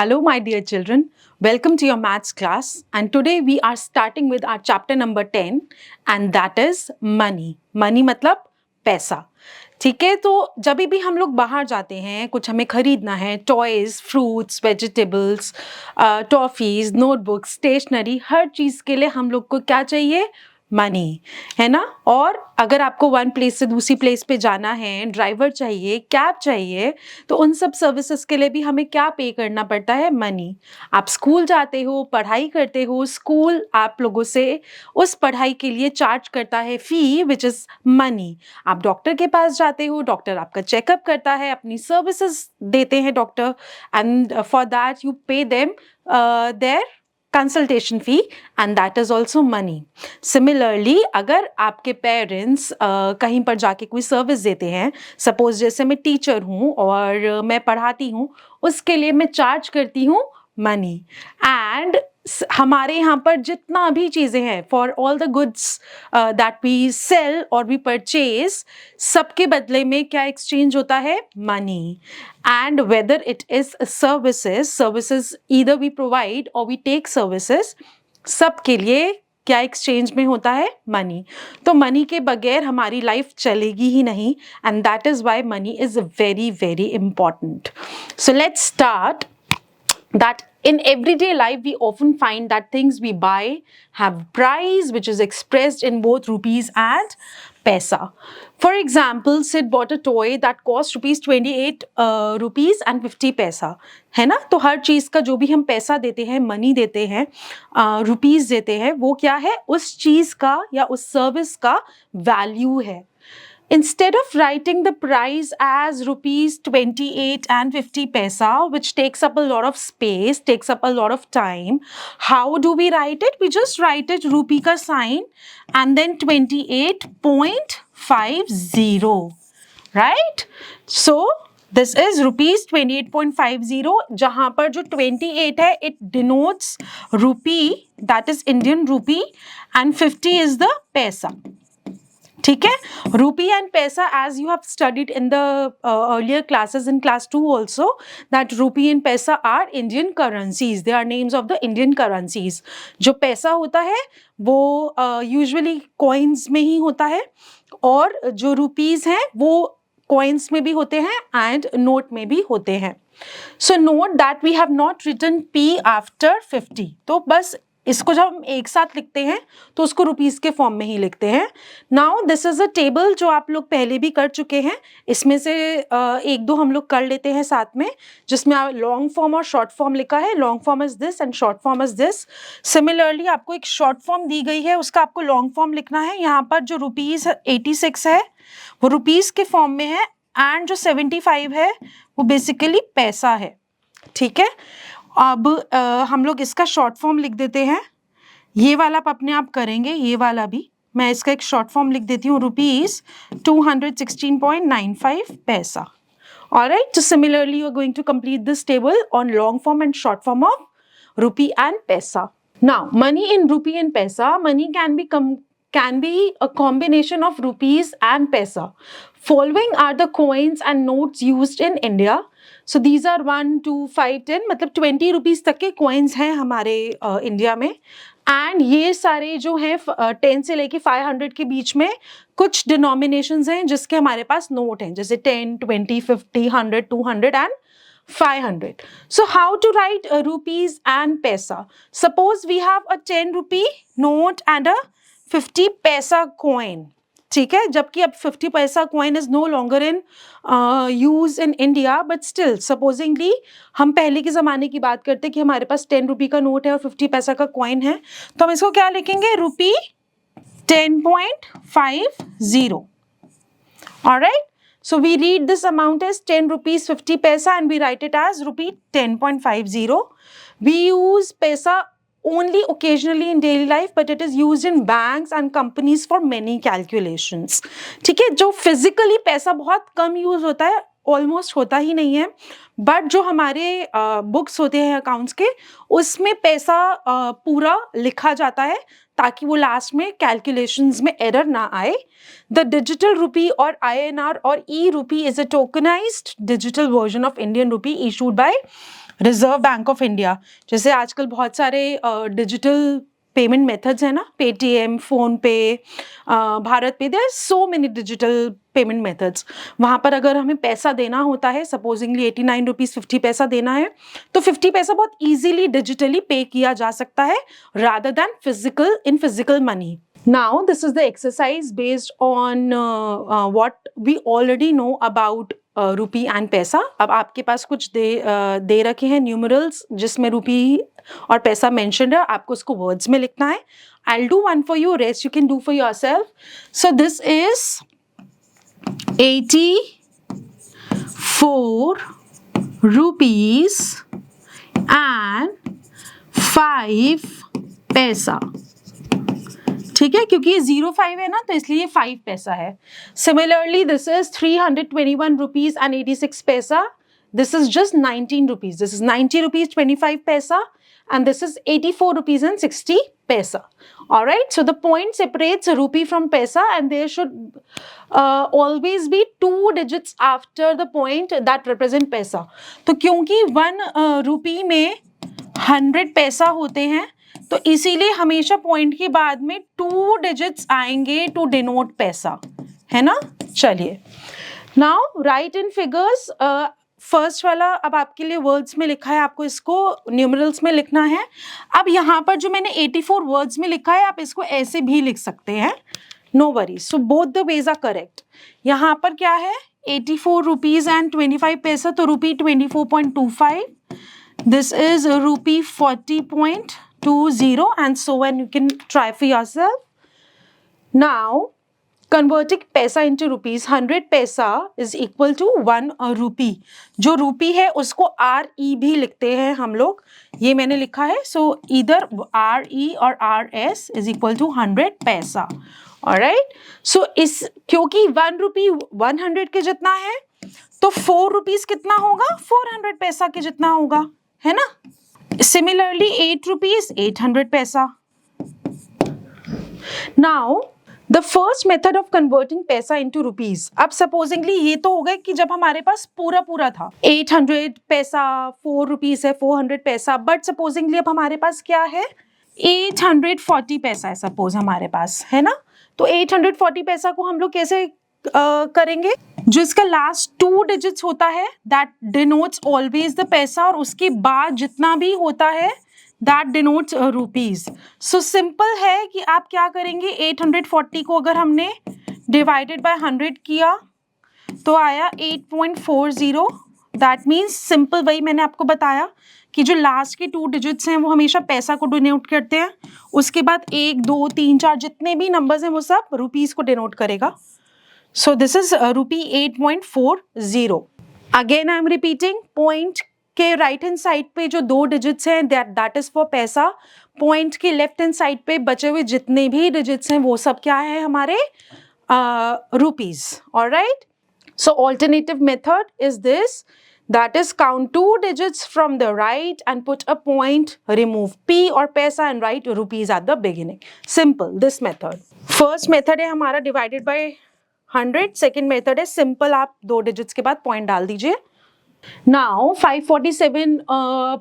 Hello, my dear children. Welcome to your maths class. And today we are starting with our chapter number 10, and that is money. Money मतलब पैसा. ठीक है, तो जब भी हम लोग बाहर जाते हैं, कुछ हमें खरीदना है, toys, fruits, vegetables, toffees, notebooks, stationery, हर चीज़ के लिए हम लोग को क्या चाहिए? मनी, है ना। और अगर आपको वन प्लेस से दूसरी प्लेस पे जाना है, ड्राइवर चाहिए, कैब चाहिए, तो उन सब सर्विसेज के लिए भी हमें क्या पे करना पड़ता है? मनी। आप स्कूल जाते हो, पढ़ाई करते हो, स्कूल आप लोगों से उस पढ़ाई के लिए चार्ज करता है फी, विच इज मनी। आप डॉक्टर के पास जाते हो, डॉक्टर आपका चेकअप करता है, अपनी सर्विसेज देते हैं doctor, and for that you pay them their consultation fee, and that is also money. Similarly अगर आपके पेरेंट्स कहीं पर जाके कोई सर्विस देते हैं, सपोज जैसे मैं टीचर हूँ और मैं पढ़ाती हूँ, उसके लिए मैं चार्ज करती हूँ मनी। एंड हमारे यहाँ पर जितना भी चीज़ें हैं, for all the goods that we sell और वी परचेज, सबके बदले में क्या एक्सचेंज होता है? Money. And whether it is services either we provide और वी टेक सर्विसेज, सबके लिए क्या एक्सचेंज में होता है? मनी। तो मनी के बगैर हमारी लाइफ चलेगी ही नहीं, and that is why money is very very important. So let's start that in everyday life we often find that things we buy have price which is expressed in both rupees and paisa. For example, Sid bought a toy that cost rupees 28 rupees and 50 paisa, है ना। तो हर चीज़ का जो भी हम पैसा देते हैं, मनी देते हैं, रुपीज़ देते हैं, वो क्या है? उस चीज़ का या उस सर्विस का वैल्यू है। Instead of writing the price as rupees 28 and 50 paisa, which takes up a lot of space, takes up a lot of time, how do we write it? We just write it rupee ka sign and then 28.50, right? So this is rupees 28.50, जहाँ पर जो 28 है, it denotes rupee, that is Indian rupee, and 50 is the paisa. ठीक है, rupee and paisa, as you have studied in the earlier classes in class 2 also, that rupee and paisa are Indian currencies. They are names of the Indian currencies. जो पैसा होता है वो usually coins में ही होता है, और जो rupees हैं वो coins में भी होते हैं and note में भी होते हैं. So note that we have not written P after 50. तो बस इसको जब हम एक साथ लिखते हैं तो उसको रुपीस के फॉर्म में ही लिखते हैं. Now this is a table जो आप लोग पहले भी कर चुके हैं. इसमें से एक दो हम लोग कर लेते हैं साथ में, जिसमें लॉन्ग फॉर्म और शॉर्ट फॉर्म लिखा है. Long form is this and short form is this. Similarly आपको एक शॉर्ट फॉर्म दी गई है, उसका आपको लॉन्ग फॉर्म लिखना है. यहाँ पर जो रुपीज 86 है वो रुपीस के फॉर्म में है, एंड जो 75 है वो बेसिकली पैसा है. ठीक है, अब हम लोग इसका शॉर्ट फॉर्म लिख देते हैं. ये वाला आप अपने आप करेंगे, ये वाला भी मैं इसका एक शॉर्ट फॉर्म लिख देती हूँ, रुपीज 216.95 पैसा. Alright, so similarly you are going to complete this table on long form and short form of rupee and paisa. Now money in rupee and paisa, money can be a combination of rupees and paisa. Following are the coins and notes used in India. So these are 1, 2, 5, 10, मतलब 20 rupees तक के coins हैं हमारे India में. And ये सारे जो हैं 10 से लेके 500 के बीच में कुछ डिनोमिनेशंस हैं जिसके हमारे पास नोट हैं, जैसे 10, 20, 50, 100, 200 and 500. So how to write rupees and paisa? Suppose we have a 10 rupee note and a 50 paisa coin. ठीक है, जबकि अब 50 paisa coin is no longer in use in India, but still supposingly हम पहले के ज़माने की बात करते कि हमारे पास 10 रुपी का नोट है और 50 पैसा का कॉइन है, तो हम इसको क्या लिखेंगे? रुपी 10.50. Alright, so we read this amount as 10 rupees 50 paisa and we write it as rupee 10.50. We use paisa only occasionally in daily life, but it is used in banks and companies for many calculations. ठीक है, जो physically पैसा बहुत कम use होता है, almost होता ही नहीं है, बट जो हमारे बुक्स होते हैं अकाउंट्स के, उसमें पैसा पूरा लिखा जाता है ताकि वो लास्ट में कैलकुलेशंस में एरर ना आए. द डिजिटल रुपी और INR और e rupee is a tokenised digital version of Indian rupee issued by Reserve Bank of India, जैसे आजकल बहुत सारे डिजिटल पेमेंट मेथड्स हैं ना, पेटीएम, फोन पे, BharatPe, there are so many digital payment methods. वहाँ पर अगर हमें पैसा देना होता है, सपोजिंगली 89 रुपीज़ 50 पैसा देना है, तो 50 पैसा बहुत इजीली डिजिटली पे किया जा सकता है rather than physical money. Now this is the exercise based on what we already know about rupee and पैसा। अब आपके पास कुछ दे रखे हैं न्यूमरल्स जिसमें रूपी और पैसा मेंशन्ड है, आपको उसको वर्ड्स में लिखना है। I'll do one for you, rest you can do for yourself. So this is 84 rupees and 5 पैसा। ठीक है, क्योंकि ये 05 है ना, तो इसलिए 5 पैसा है। Similarly this is 321 rupees and 86 पैसा। This is just 19 rupees. This is 90 rupees 25 पैसा and this is 84 rupees and 60 paisa. All right, so the point separates rupee from paisa and there should always be 2 digits after the point that represent paisa. तो क्योंकि 1 rupee में 100 पैसा होते हैं, तो इसीलिए हमेशा पॉइंट के बाद में 2 डिजिट्स आएंगे टू डिनोट पैसा, है ना। चलिए, नाउ राइट इन फिगर्स। फर्स्ट वाला अब आपके लिए वर्ड्स में लिखा है, आपको इसको न्यूमरल्स में लिखना है। अब यहाँ पर जो मैंने 84 वर्ड्स में लिखा है, आप इसको ऐसे भी लिख सकते हैं, no worries. So both the ways are correct. यहाँ पर क्या है, 84 रुपीज एंड 25 पैसा, तो रूपी 24.25, दिस इज रूपी 40.20 and so on. You can try for yourself. Now converting पैसा into rupees, 100 पैसा is equal to 1 rupee. जो रूपी है उसको RE भी लिखते हैं हम लोग, ये मैंने लिखा है। So either RE और RS is equal to 100 पैसा। Alright, so इस क्योंकि 1 रुपी 100 के जितना है, तो 4 रुपीज कितना होगा, 400 पैसा के जितना होगा, है ना। Similarly 8 rupees 800 पैसा। Now the first method of converting पैसा into rupees, अब सपोजिंगली ये तो हो गया कि जब हमारे पास पूरा पूरा था 800 पैसा, 4 रुपीज है 400 पैसा, बट सपोजिंगली अब हमारे पास क्या है, 840 पैसा है सपोज हमारे पास, है ना। तो 840 पैसा को हम लोग कैसे करेंगे, जो इसका लास्ट 2 डिजिट्स होता है दैट डिनोट्स ऑलवेज द पैसा, और उसके बाद जितना भी होता है that denotes rupees. So simple है कि आप क्या करेंगे, 840 को अगर हमने डिवाइडेड बाय 100 किया तो आया 8.40। दैट मीन्स सिंपल, वही मैंने आपको बताया कि जो लास्ट के 2 डिजिट्स हैं वो हमेशा पैसा को डिनोट करते हैं, उसके बाद 1 2 3 4 जितने भी नंबर्स हैं वो सब रुपीज को डिनोट करेगा। So this is rupee 8.40. Again I am repeating, point के राइट हैंड साइड पे जो 2 डिजिट्स हैं दैट इज फॉर पैसा, पॉइंट के लेफ्ट हैंड साइड पे बचे हुए जितने भी डिजिट्स हैं वो सब क्या है हमारे rupees. Alright, so alternative method is this, that is count 2 digits from the right and put a point, remove P or पैसा and write rupees at the beginning. Simple, this method. First method है हमारा divided by 100, second method है simple, आप 2 digits के बाद point डाल दीजिए। Now 547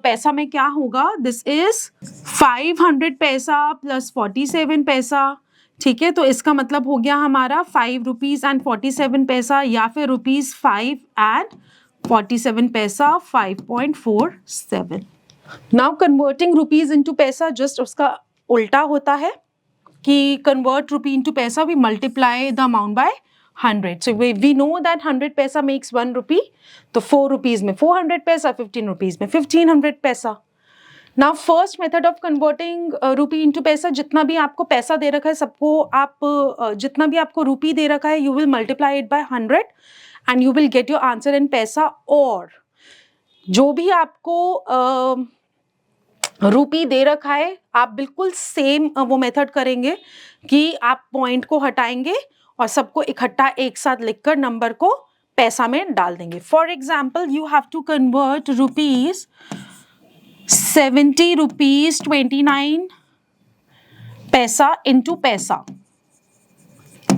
पैसा में क्या होगा, this is 500 पैसा plus 47 पैसा, ठीक है। तो इसका मतलब हो गया हमारा 5 रुपीज एंड 47 पैसा, या फिर rupees 5 and 47 paisa, 5.47। Now converting rupees into paisa just उसका उल्टा होता है कि convert rupee into paisa, we multiply the amount by 100। So we know that 100 paisa makes 1 रुपी, तो 4 रुपीज में 400 पैसा, 15 रुपीज में 1500 पैसा। Now first method of converting rupee into पैसा, जितना भी आपको पैसा दे रखा है सबको आप जितना भी आपको रुपी दे रखा है, you will multiply it by 100 and you will get your answer in पैसा। और जो भी आपको रुपी दे रखा है आप बिल्कुल सेम वो मेथड करेंगे कि आप पॉइंट को हटाएंगे और सबको इकट्ठा एक साथ लिखकर नंबर को पैसा में डाल देंगे। For example you have to convert rupees 70 rupees 29 paisa into पैसा,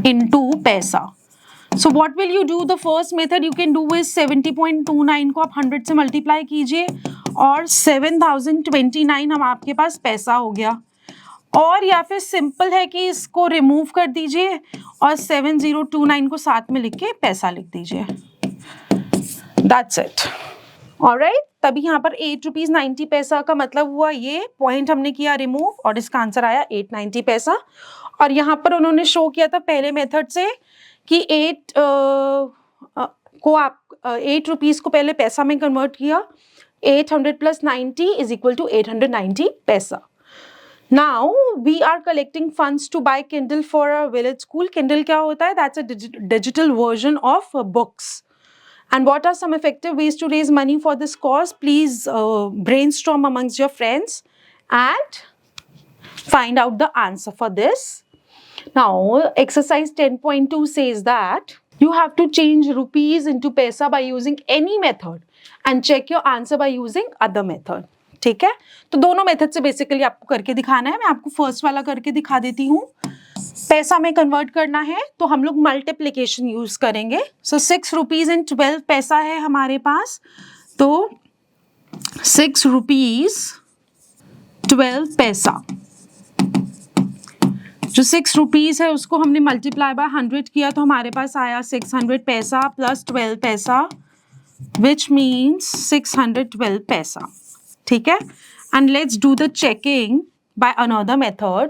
इनटू पैसा। So what will you do? The first method you can do is 70.29 को आप 100 से मल्टीप्लाई कीजिए और 7029 हम आपके पास पैसा हो गया। और या फिर सिंपल है कि इसको रिमूव कर दीजिए और 7029 को साथ में लिख के पैसा लिख दीजिए। That's it. ऑलराइट, तभी यहाँ पर 8 रुपीज 90 पैसा का मतलब हुआ ये पॉइंट हमने किया रिमूव और इसका आंसर आया 890 पैसा। और यहाँ पर उन्होंने शो किया था पहले मेथड से कि 8 रुपीज को पहले पैसा में कन्वर्ट किया, 800 प्लस 90 इज इक्वल टू 890 पैसा। Now we are collecting funds to buy Kindle for our village school. Kindle क्या होता है? That's a digital version of books. And what are some effective ways to raise money for this cause? Please brainstorm amongst your friends and find out the answer for this. Now exercise 10.2 says that you have to change rupees into paisa by using any method and check your answer by using other method. ठीक है, तो दोनों method से basically आपको करके दिखाना है। मैं आपको फर्स्ट वाला करके दिखा देती हूँ। पैसा में कन्वर्ट करना है तो हम लोग मल्टीप्लिकेशन यूज करेंगे। सो 6 रुपीज एंड 12 पैसा है हमारे पास, तो 6 रुपीज 12 पैसा, जो 6 रुपीज है उसको हमने मल्टीप्लाई बाय 100 किया तो हमारे पास आया 600 पैसा प्लस 12 पैसा, विच मीन्स 612 पैसा। ठीक है, and let's do the checking by another method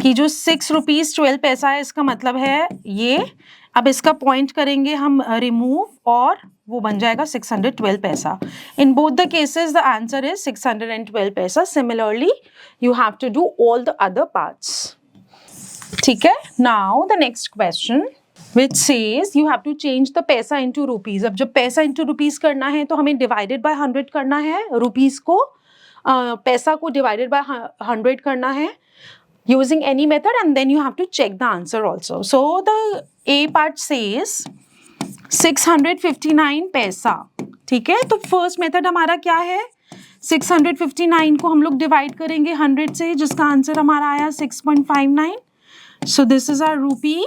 कि जो 6 रुपीज 12 पैसा है इसका मतलब है ये। अब इसका पॉइंट करेंगे हम रिमूव और वो बन जाएगा 612 paisa. In both the cases the answer is 612 paisa. Similarly you have to do all the other parts. ठीक है, now the next question which says you have to change the पैसा into rupees। अब जब पैसा into rupees करना है तो हमें divided by 100 करना है, rupees को पैसा को divided by 100 करना है using any method and then you have to check the answer also। So the A part says 659 पैसा। ठीक है, तो फर्स्ट मेथड हमारा क्या है, 659 को हम लोग डिवाइड करेंगे 100 से जिसका आंसर हमारा आया 6.59। सो दिस इज आवर रूपी।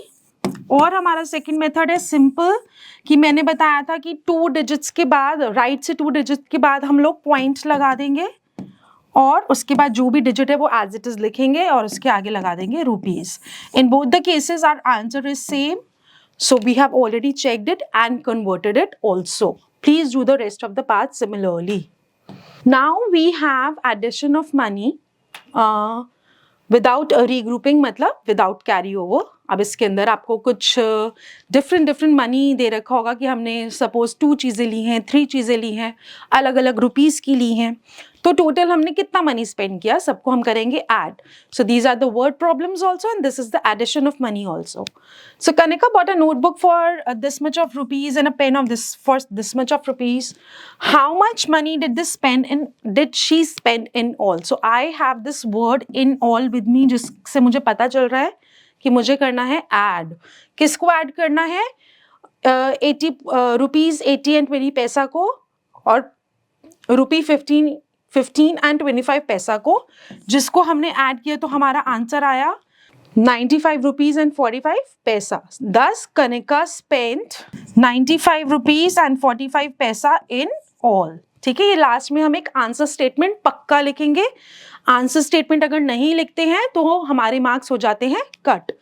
और हमारा सेकंड मेथड है सिंपल कि मैंने बताया था कि 2 डिजिट्स के बाद, राइट से 2 डिजिट के बाद हम लोग पॉइंट लगा देंगे और उसके बाद जो भी डिजिट है वो एज इट इज लिखेंगे और उसके आगे लगा देंगे rupees. In both the cases our answer is same, so we have already checked it and converted it also. Please do the rest of the part similarly. Now we have addition of money without regrouping, मतलब without carry over. अब इसके अंदर आपको कुछ different money दे रखा होगा कि हमने सपोज 2 चीज़ें ली हैं, 3 चीज़ें ली हैं, अलग अलग रुपीज़ की ली हैं, तो टोटल हमने कितना मनी स्पेंड किया सबको हम करेंगे add. So these are the word problems also and this is the addition of money also. So Kanika bought a notebook for this much of rupees and a pen of this for this much of rupees. How much money did she spend in all? So I have this word in all with me जिससे मुझे पता चल रहा है कि मुझे करना है ऐड। किसको ऐड करना है, 80 रुपीज 80 एंड 20 पैसा को और रुपी 15 एंड 25 पैसा को, जिसको हमने ऐड किया तो हमारा आंसर आया 95 रुपीज एंड 45 पैसा। Thus Kanika spent 95 rupees and 45 पैसा इन ऑल। ठीक है, ये लास्ट में हम एक आंसर स्टेटमेंट पक्का लिखेंगे। आंसर स्टेटमेंट अगर नहीं लिखते हैं तो हमारे मार्क्स हो जाते हैं cut.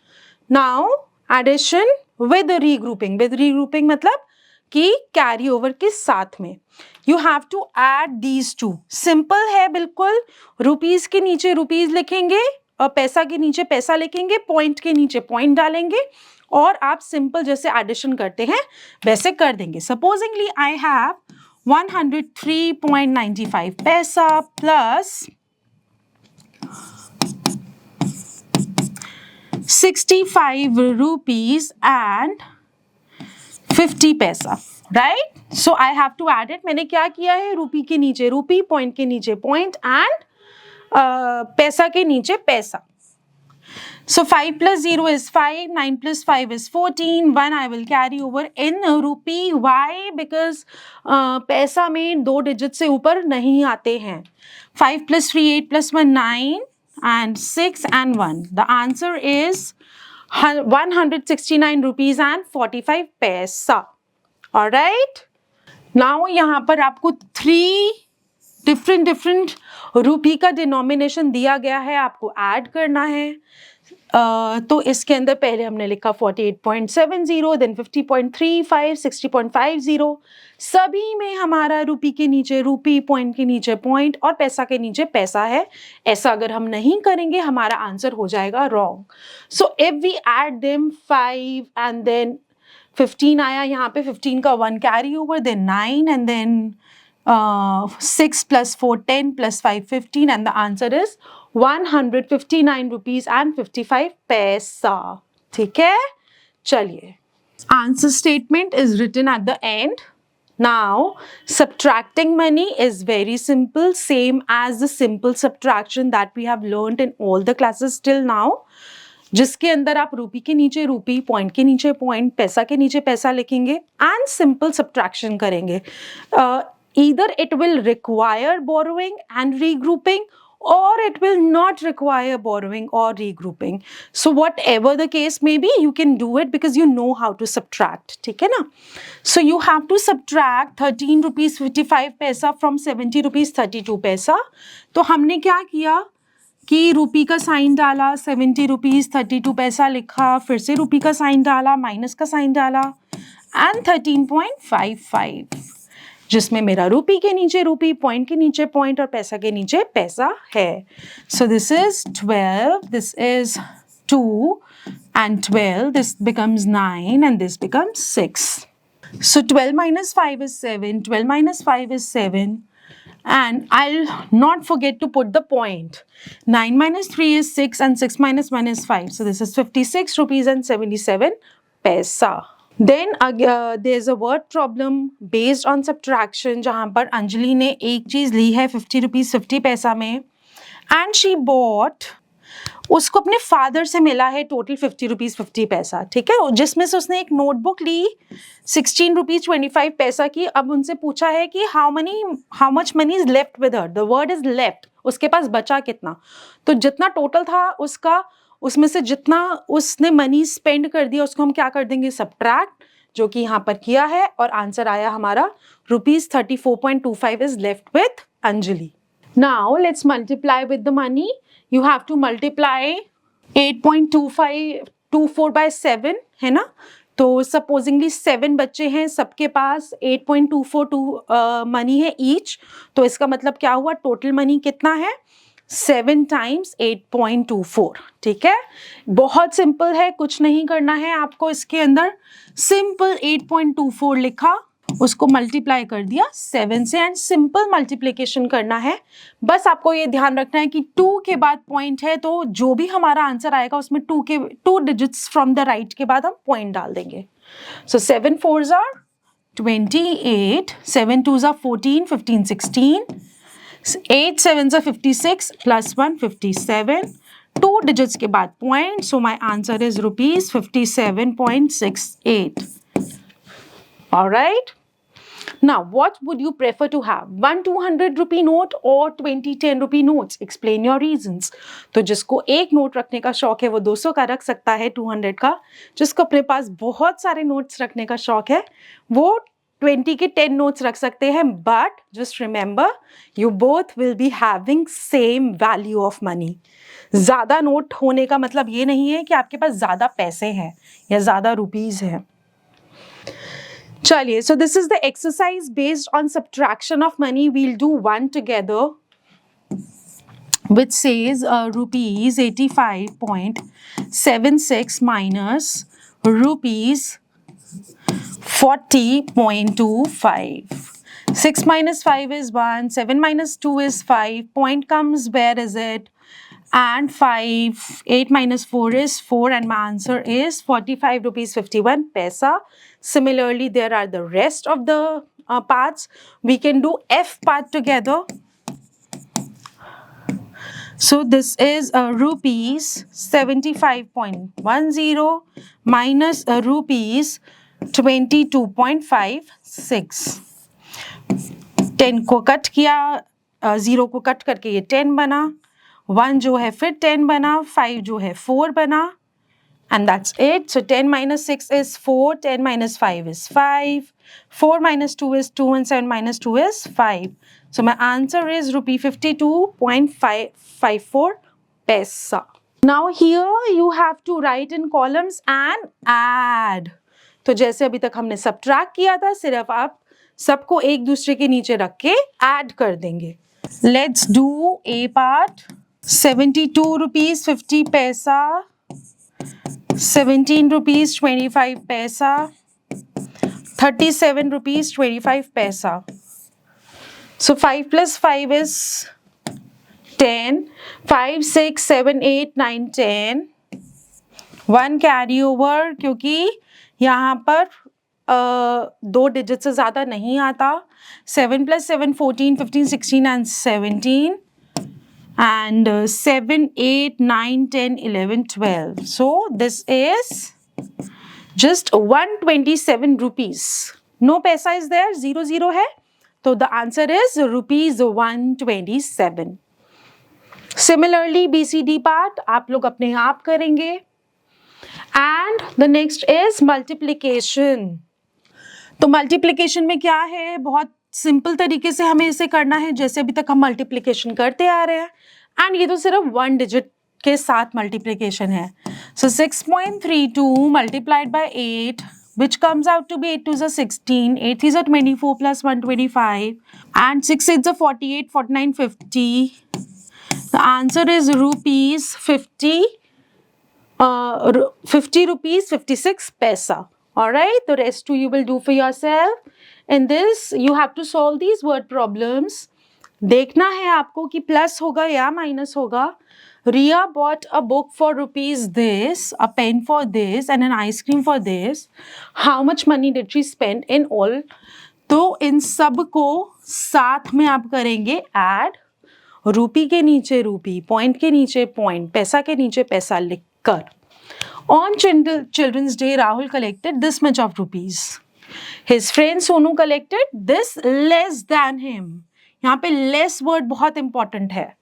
Now addition with regrouping. With regrouping मतलब कि कैरी ओवर के साथ में you have to add these two. Simple है बिल्कुल, रुपीज के नीचे रुपीज लिखेंगे और पैसा के नीचे पैसा लिखेंगे, पॉइंट के नीचे पॉइंट डालेंगे और आप सिंपल जैसे एडिशन करते हैं वैसे कर देंगे। सपोजिंगली आई हैव 103.95 पैसा plus 65 rupees and 50 paisa, right. So I have to add it. मैंने क्या किया है, रूपी के नीचे रूपी, पॉइंट के नीचे पॉइंट एंड पैसा के नीचे पैसा। So 5 plus 0 is 5, 9 plus 5 is 14, 1 I will carry over in rupee. Why? Because पैसा में 2 डिजिट से ऊपर नहीं आते हैं। 5 plus 3 8 plus 1 9 and 6 and 1. The answer is 169 rupees and 45 पैसा. Alright? Now यहाँ पर आपको 3 डिफरेंट रुपी का डिनोमिनेशन दिया गया है, आपको ऐड करना है। तो इसके अंदर पहले हमने लिखा 48.70, देन 50.35, 60.50। सभी में हमारा रुपी के नीचे रुपी, पॉइंट के नीचे पॉइंट और पैसा के नीचे पैसा है। ऐसा अगर हम नहीं करेंगे हमारा आंसर हो जाएगा wrong. So if we add them 5 and then 15 आया, यहाँ पे 15 का 1 carry over, then 9 and then 6 plus 4 10 plus 5 15 and the answer is 159 rupees and 55 पैसा। ठीक है, चलिए answer statement is written at the end। Now subtracting money is very simple, same as the simple subtraction that we have learned in all the classes till now, जिसके अंदर आप रूपी के नीचे रूपी, पॉइंट के नीचे पॉइंट, पैसा के नीचे पैसा लिखेंगे एंड सिंपल सब्ट्रैक्शन करेंगे। Either it will require borrowing and regrouping or it will not require borrowing or regrouping. So whatever the case may be, you can do it because you know how to subtract. ठीक है ना? So you have to subtract 13 rupees 55 पैसा from 70 rupees 32 पैसा। तो हमने क्या किया कि रूपी का साइन डाला, 70 रुपीज 32 पैसा लिखा, फिर से रूपी का साइन डाला, माइनस का साइन डाला एंड 13.55, जिसमें मेरा रूपी के नीचे रूपी, पॉइंट के नीचे पॉइंट और पैसा के नीचे पैसा है। So this is 12, this is 2 and 12, this becomes 9 and this becomes 6. So 12 minus 5 is 7, 12 minus 5 is 7 and I'll not forget to put the point. 9 minus 3 is 6 and 6 minus 1 is 5. So this is 56 rupees and 77 paisa. Then there's a word problem based on subtraction, जहाँ पर अंजलि ने एक चीज ली है 50 rupees 50 पैसा में and she bought, उसको अपने फादर से मिला है टोटल 50 रुपीज 50 पैसा। ठीक है, जिसमें से उसने एक नोटबुक ली 16 रुपीज 25 पैसा की। अब उनसे पूछा है कि how much money is left with her, the word is left, उसके पास बचा कितना। तो जितना टोटल था उसका, उसमें से जितना उसने मनी स्पेंड कर दिया उसको हम क्या कर देंगे, सब्ट्रैक्ट, जो कि यहाँ पर किया है और आंसर आया हमारा rupees 34.25 is left with Anjali. Now let's multiply with the money. You have to multiply 8.2524 by 7, है ना। तो सपोजिंगली 7 बच्चे हैं, सबके पास 8.242 मनी है ईच। तो इसका मतलब क्या हुआ, टोटल मनी कितना है, 7 times 8.24। ठीक है, बहुत सिंपल है, कुछ नहीं करना है आपको इसके अंदर। सिंपल 8.24 लिखा, उसको मल्टीप्लाई कर दिया 7 से एंड सिंपल मल्टीप्लिकेशन करना है। बस आपको ये ध्यान रखना है कि 2 के बाद पॉइंट है, तो जो भी हमारा आंसर आएगा उसमें 2 डिजिट्स फ्रॉम द राइट के बाद हम पॉइंट डाल देंगे। सो 7 4s are 28, 7 2s are 14, 15 16, 8 7s are 56 plus 1 57, 2 digits के बाद point. So my answer is rupees 57.68। Alright. Now, what would you prefer to have? 1 200 rupee note or 20 10 rupee notes? Explain your reasons. तो जिसको एक note रखने का शौक है वो 200 का रख सकता है, 200 का। जिसको अपने पास बहुत सारे नोट्स रखने का शौक है वो 20 के 10 नोट्स रख सकते हैं। But just remember, you both will be having same value of money. ज़्यादा नोट होने का मतलब ये नहीं है कि आपके पास ज़्यादा पैसे हैं या ज़्यादा रुपीज़ हैं। चलिए, so this is the exercise based on subtraction of money. We'll do one together, which says rupees 85.76 minus rupees 40.25. 6 minus 5 is 1, 7 minus 2 is 5, point comes, where is it? And 5, 8 minus 4 is 4 and my answer is 45 rupees 51 paisa. Similarly, there are the rest of the parts. We can do F part together. So this is rupees 75.10 minus rupees 22.56. 10 को cut किया, 0 को cut करके ये 10 बना, 1 जो है फिर 10 बना, 5 जो है 4 बना, and that's it. So 10 minus 6 is 4, 10 minus 5 is 5, 4 minus 2 is 2 and 7 minus 2 is 5. So my answer is rupee 52.54 paisa. Now here you have to write in columns and add. तो जैसे अभी तक हमने subtract किया था, सिर्फ आप सबको एक दूसरे के नीचे रख के add कर देंगे. Let's do A part. 72 rupees 50 paisa, 17 rupees 25 paisa, 37 rupees 25 paisa. So 5 plus 5 is 10. 5, 6, 7, 8, 9, 10. 1 carry over क्योंकि यहाँ पर 2 digits से ज़्यादा नहीं आता. 7 plus 7, 14, 15, 16 and 17. And 7, 8, 9, 10, 11, 12. So this is just 127 rupees. No paisa is there, 0, 0 है. So the answer is rupees 127. Similarly, BCD part आप लोग अपने आप करेंगे. And the next is multiplication. तो multiplication में क्या है, बहुत सिंपल तरीके से हमें इसे करना है जैसे अभी तक हम मल्टीप्लिकेशन करते आ रहे हैं. एंड ये तो सिर्फ 1 डिजिट के साथ मल्टीप्लिकेशन है. सो 6.32 multiplied by 8 which comes out to be 8 2s are 16, 8 3s are 24 plus 125 and 6 8s are 48, 49, 50. The answer is rupees 50 rupees 56 paisa. Alright, the rest too you will do for yourself. In this you have to solve these word problems. देखना है आपको कि plus होगा या minus होगा. Riya bought a book for rupees this, a pen for this and an ice cream for this. How much money did she spend in all? तो इन सब को साथ में आप करेंगे ऐड. रूपी के नीचे रूपी, पॉइंट के नीचे पॉइंट, पैसा के नीचे पैसा लिखकर. On Children's Day, Rahul collected this much of rupees. His friend Sonu collected this less than him. यहाँ पे less word बहुत important है.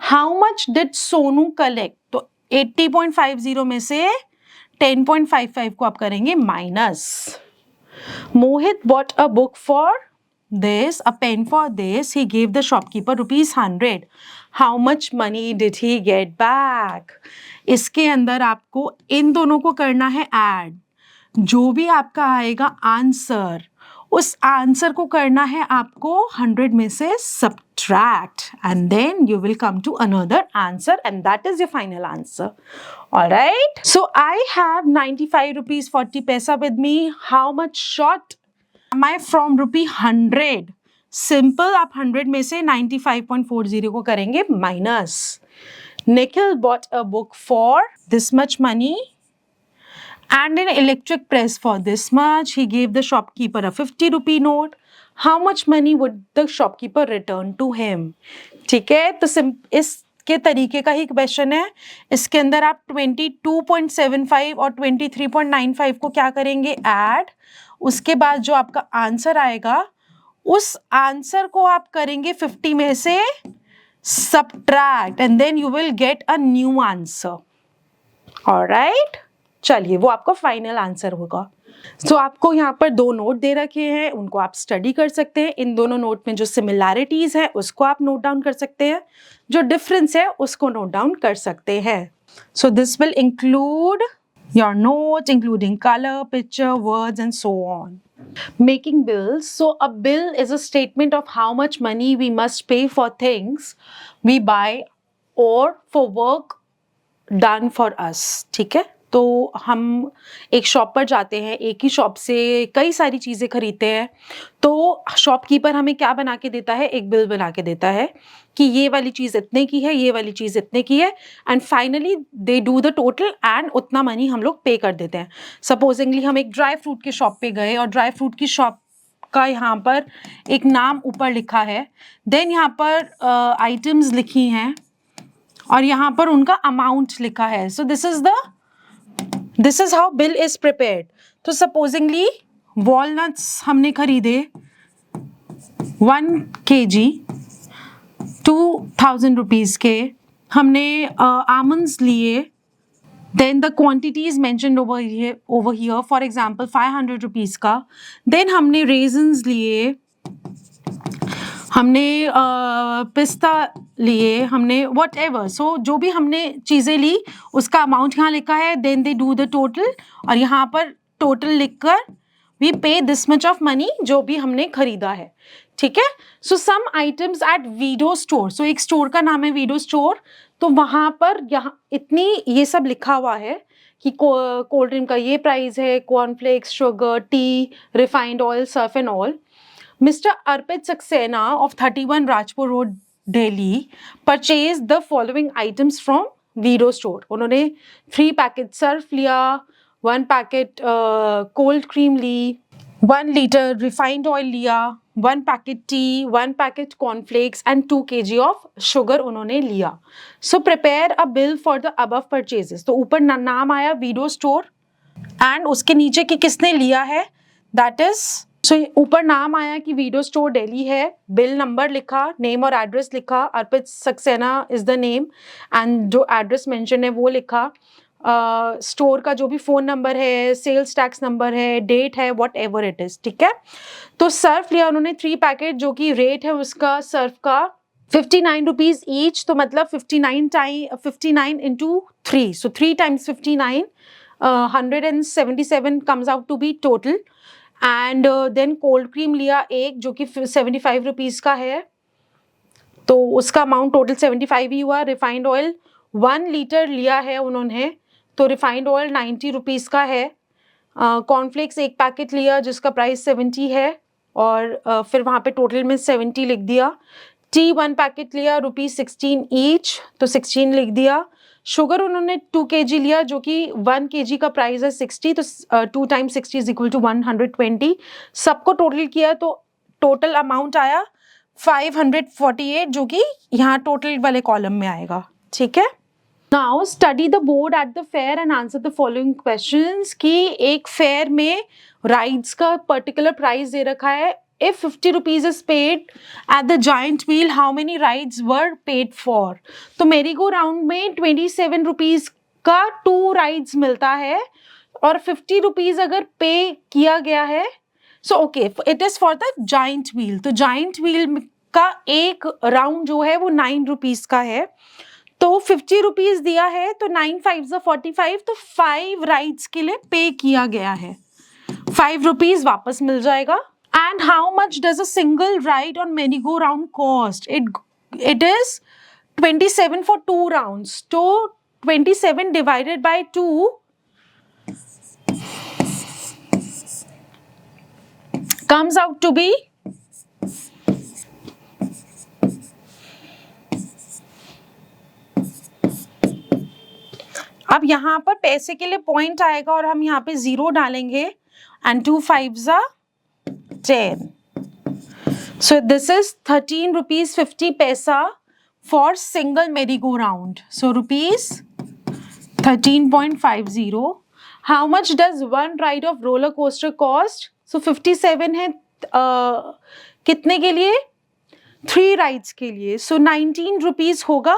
How much did Sonu collect? तो 80.50 में से 10.55 को आप करेंगे minus. Mohit bought a book for this, a pen for this. He gave the shopkeeper rupees 100. How much money did he get back? इसके अंदर आपको इन दोनों को करना है ऐड. जो भी आपका आएगा आंसर, उस आंसर को करना है आपको 100 में से subtract and then you will come to another answer and that is your final answer. Alright, so I have 95 rupees 40 paisa with me. How much short am I from rupee 100? Simple, आप 100 में से 95.40 को करेंगे minus. Nikhil bought a book for this much money and an electric press for this much. He gave the shopkeeper a 50 rupee note. How much money would the shopkeeper return to him? ठीक है, तो इसके तरीके का ही question है. इसके अंदर आप 22.75 और 23.95 को क्या करेंगे ऐड. उसके बाद जो आपका आंसर आएगा उस आंसर को आप करेंगे 50 में से subtract and then you will get a new answer. Alright, चलिए वो आपका फाइनल आंसर होगा. तो आपको यहाँ पर 2 नोट दे रखे हैं, उनको आप स्टडी कर सकते हैं. इन दोनों नोट में जो सिमिलैरिटीज है उसको आप नोट डाउन कर सकते हैं, जो डिफरेंस है उसको नोट डाउन कर सकते हैं. So this will include your notes including color, picture, words and so on. Making bills. So a bill is a statement of how much money we must pay for things we buy or for work done for us. ठीक है, तो हम एक shop पर जाते हैं, एक ही shop से कई सारी चीज़ें खरीदते हैं, तो शॉपकीपर हमें क्या बना के देता है, एक बिल बना के देता है कि ये वाली चीज़ इतने की है, ये वाली चीज़ इतने की है and finally they do the total and उतना मनी हम लोग पे कर देते हैं. सपोजिंगली हम एक ड्राई फ्रूट की शॉप पे गए और ड्राई फ्रूट की शॉप का यहाँ पर एक नाम ऊपर लिखा है, देन यहाँ पर आइटम्स लिखी हैं और यहाँ पर उनका अमाउंट लिखा है. So this is how bill is prepared. तो सपोजिंगली वॉलनट्स हमने खरीदे 1 kg 2000 रुपीज़ के, हमने आमंड्स लिए, then the quantity is mentioned over here, for example 500 rupees का. then हमने raisins लिए हमने पिस्ता लिए, हमने वट एवर, सो जो भी हमने चीज़ें ली उसका अमाउंट यहाँ लिखा है, then they do the total, और यहाँ पर टोटल लिखकर वी पे दिस मच ऑफ मनी जो भी हमने खरीदा है, ठीक है। So some items at Vido store, so एक स्टोर का नाम है वीडो स्टोर, तो वहाँ पर यहाँ इतनी ये सब लिखा हुआ है कि कोल्ड ड्रिंक का ये प्राइस है, cornflakes, sugar, T, refined oil, Surf and all. Mr. Arpit Saxena of 31 Rajpur Road, Delhi, purchased the following items from Vido store. उन्होंने 3 पैकेट सर्फ लिया, 1 पैकेट कोल्ड क्रीम ली, 1 लीटर रिफाइंड ऑयल लिया, 1 packet T, 1 packet cornflakes and 2 kg of sugar उन्होंने लिया। So prepare a bill for the above purchases, तो ऊपर नाम आया widow store and उसके नीचे कि किसने लिया है, दैट इज, सो ऊपर नाम आया कि वीडो स्टोर दिल्ली है, बिल नंबर लिखा, नेम और एड्रेस लिखा, Arpit Saxena is the name and जो एड्रेस मेंशन है वो लिखा, स्टोर का जो भी फोन नंबर है, सेल्स टैक्स नंबर है, डेट है, व्हाट एवर इट इज, ठीक है। तो सर्फ लिया उन्होंने 3 पैकेट, जो कि रेट है उसका सर्फ का 59 रुपीज ईच, तो मतलब 59 into 3, so 3 times 59, 177 comes out to be total। And then cold cream लिया एक, जो कि 75 रुपीज का है, तो उसका अमाउंट टोटल 75 ही हुआ। रिफाइंड ऑयल 1 लीटर लिया है उन्होंने, तो रिफाइंड ऑयल 90 रुपीज का है। कॉर्नफ्लेक्स 1 पैकेट लिया जिसका प्राइस 70 है, और फिर वहाँ पे टोटल में 70 लिख दिया। टी 1 पैकेट लिया, ₹16 ईच, तो 16 लिख दिया। शुगर उन्होंने 2 kg लिया, जो कि 1 kg का प्राइस है 60, तो 2 times 60 इज इक्वल टू 120। सबको टोटल किया तो टोटल अमाउंट आया 548, जो कि यहाँ टोटल वाले कॉलम में आएगा, ठीक है। Now study the board at the fair and answer the following questions, कि एक फेयर में राइड्स का पर्टिकुलर प्राइस दे रखा है। If 50 rupees is paid at the giant wheel, how many rides were paid for? तो मेरी गो राउंड में 27 rupees का 2 राइड्स मिलता है, और 50 रुपीज अगर पे किया गया है, so okay it is for the giant wheel, तो जाइंट व्हील का एक राउंड जो है वो 9 रुपीज का है, तो 50 रुपीज दिया है, तो 9 5 45, तो 5 राइड्स के लिए पे किया गया है, 5 रुपीज वापस मिल जाएगा। And how much does a single ride on merry-go-round cost? It is 27 for 2 rounds. So 27 divided by 2 comes out to be अब यहाँ पर पैसे के लिए पॉइंट आएगा और हम यहाँ पे 0 डालेंगे, and 2 5s are 10. So this is 13 rupees 50 paisa for single merry-go-round. So rupees 13.50. How much does one ride of roller coaster cost? So 57 है कितने के लिए? 3 rides के लिए. So 19 rupees होगा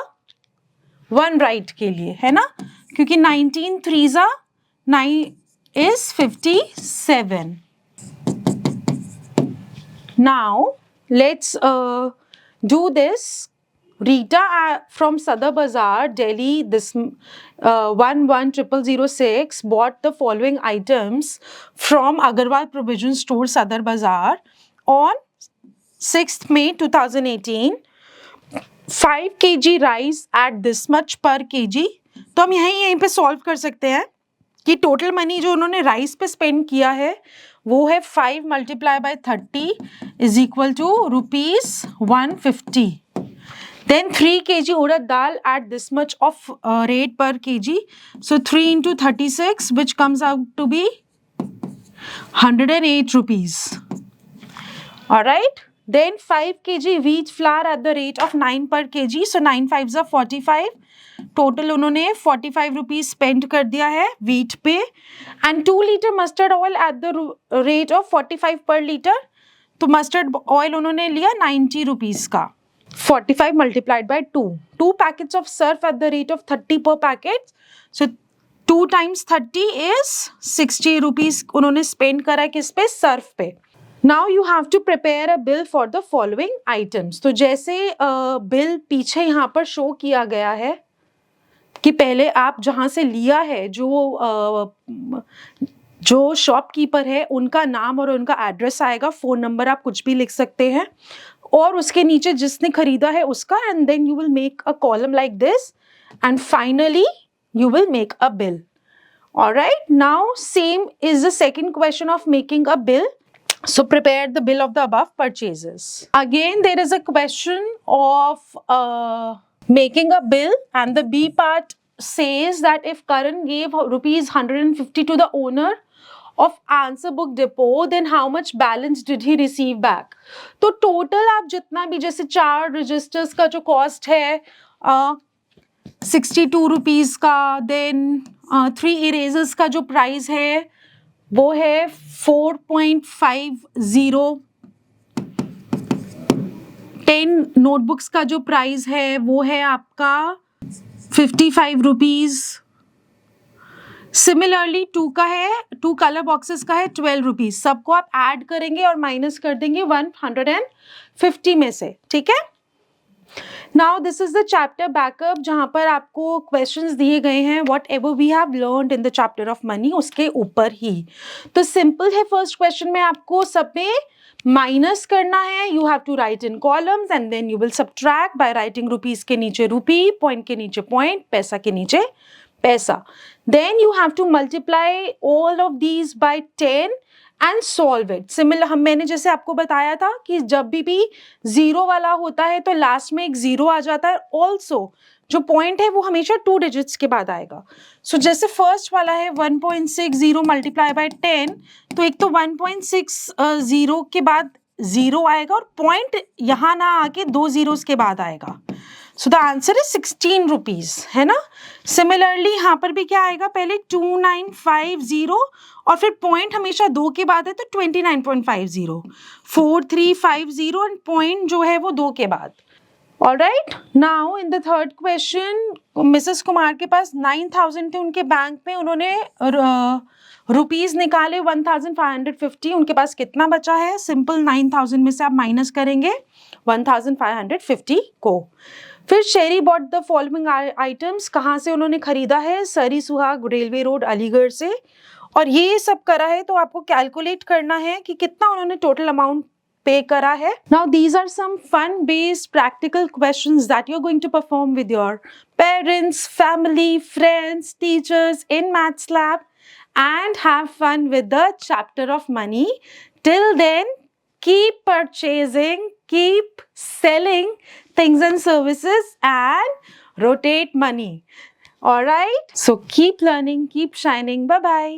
1 ride के लिए, है ना? क्योंकि 19 3s are 9 is 57. Now let's do this. Rita from Sadar Bazaar, Delhi, this 11006 bought the following items from Agarwal Provision Store, Sadar Bazaar on 6th May 2018. 5 kg rice at this much per kg. तो हम यहीं पे solve कर सकते हैं कि total money जो उन्होंने राइस पे स्पेंड किया है वो है 5 multiplied by 30 is equal to ₹150. Then 3 kg urad dal at this much of rate per kg. So 3 into 36, which comes out to be 108 rupees. All right. Then 5 kg wheat flour at the rate of 9 per kg. So 9 5s are 45. Total उन्होंने 45 rupees spend कर दिया है wheat पे, and 2 litre mustard oil eight the rate of 45 पर litre, तो mustard oil उन्होंने लिया 90 rupees का, 45 multiplied by 2 packets of Surf at the rate of 30 per packet, so 2 times 30 is 60 rupees उन्होंने स्पेंड करा किस पे, सर्फ पे। Now you have to prepare a bill for the following items. तो जैसे बिल पीछे यहाँ पर शो किया गया है कि पहले आप जहाँ से लिया है, जो शॉपकीपर है उनका नाम और उनका एड्रेस आएगा, फ़ोन नंबर आप कुछ भी लिख सकते हैं, और उसके नीचे जिसने खरीदा है उसका, and then you will make a column like this, and finally you will make a bill. Alright, now same is the second question of making a bill. So prepare the bill of the above purchases. Again, there is a question of making a bill, and the B part says that if Karan gave rupees 150 to the owner of answer book depot, then how much balance did he receive back? तो total आप जितना भी, जैसे 4 registers का जो cost है 62 rupees का, then 3 erasers का जो प्राइस है वो है 4.50, 10 नोटबुक्स का जो प्राइस है वो है आपका 55 रुपीज़। सिमिलरली 2 का है, 2 कलर बॉक्सेस का है 12 रुपीज़। सबको आप ऐड करेंगे और माइनस कर देंगे 150 में से, ठीक है। Now this is the chapter backup, जहाँ पर आपको क्वेश्चंस दिए गए हैं whatever we have learned in the chapter of money, उसके ऊपर ही। तो सिंपल है, फर्स्ट क्वेश्चन में आपको सब में माइनस करना है। You have to write in columns and then you will subtract by writing rupees के नीचे रुपी, पॉइंट के नीचे पॉइंट, पैसा के नीचे paisa. Then you have to multiply all of these by 10 and solve it. Similar मैंने जैसे आपको बताया था कि जब भी जीरो वाला होता है तो लास्ट में एक जीरो आ जाता है। ऑल्सो जो पॉइंट है वो हमेशा 2 डिजिट्स के बाद आएगा। सो जैसे फर्स्ट वाला है 1.60 मल्टीप्लाई बाय 10, तो एक तो 1.60 के बाद जीरो आएगा और पॉइंट यहाँ ना आके 2 जीरोस के बाद आएगा। So the answer is 16 rupees, है ना। सिमिलरली यहाँ पर भी क्या आएगा, पहले 2950 और फिर पॉइंट हमेशा 2 के बाद है तो 29.50, 4350 एंड पॉइंट जो है वो 2 के बाद। Alright, now in the third question, Mrs Kumar के पास 9000 थे उनके बैंक में, उन्होंने रुपीज निकाले 1550, उनके पास कितना बचा है। सिंपल 9000 में से आप माइनस करेंगे 1550 को। फिर शेरी बॉट द फॉलोइंग आइटम्स, कहाँ से उन्होंने खरीदा है, सरी सुहाग रेलवे रोड अलीगढ़ से, और ये सब करा है तो आपको कैलकुलेट करना है कि कितना उन्होंने टोटल अमाउंट पे करा है। Now these are some fun based practical questions that you are going to perform with your parents, family, friends, teachers in maths lab, and have fun with the chapter of money. Till then, keep purchasing, keep selling things and services, and rotate money. All right? So keep learning, keep shining. Bye-bye.